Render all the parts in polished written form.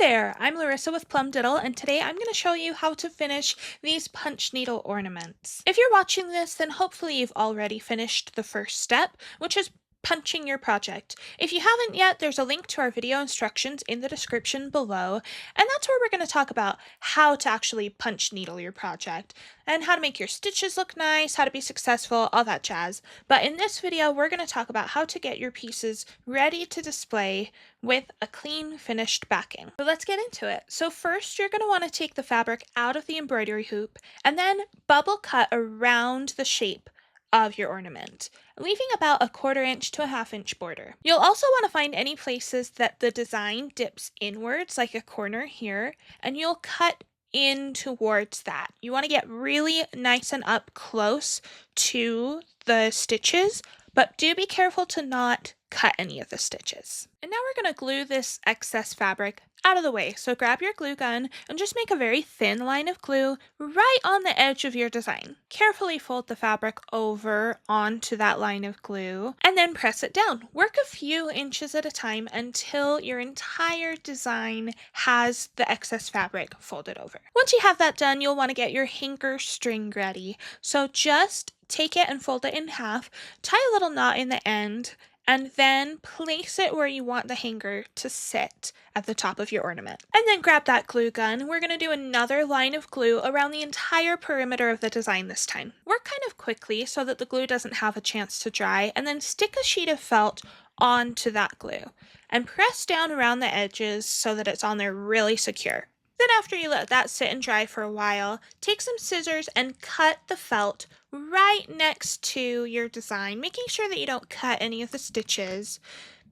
there, I'm Larissa with Plum Diddle, and today I'm going to show you how to finish these punch needle ornaments. If you're watching this, then hopefully you've already finished the first step, which is punching your project. If you haven't yet, there's a link to our video instructions in the description below, and that's where we're going to talk about how to actually punch needle your project, and how to make your stitches look nice, how to be successful, all that jazz. But in this video, we're going to talk about how to get your pieces ready to display with a clean finished backing. So let's get into it. So first, you're going to want to take the fabric out of the embroidery hoop and then bubble cut around the shape of your ornament, leaving about a 1/4 inch to a 1/2 inch border. You'll also want to find any places that the design dips inwards, like a corner here, and you'll cut in towards that. You want to get really nice and up close to the stitches, but do be careful to not cut any of the stitches. And now we're going to glue this excess fabric out of the way. So grab your glue gun and just make a very thin line of glue right on the edge of your design. Carefully fold the fabric over onto that line of glue and then press it down. Work a few inches at a time until your entire design has the excess fabric folded over. Once you have that done, you'll want to get your hanker string ready. So just take it and fold it in half, tie a little knot in the end, and then place it where you want the hanger to sit at the top of your ornament. And then grab that glue gun. We're going to do another line of glue around the entire perimeter of the design this time. Work kind of quickly so that the glue doesn't have a chance to dry, and then stick a sheet of felt onto that glue and press down around the edges so that it's on there really secure. Then after you let that sit and dry for a while, take some scissors and cut the felt right next to your design, making sure that you don't cut any of the stitches,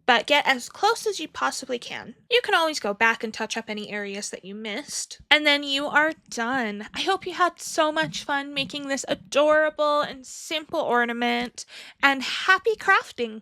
but get as close as you possibly can. You can always go back and touch up any areas that you missed. And then you are done. I hope you had so much fun making this adorable and simple ornament, and happy crafting!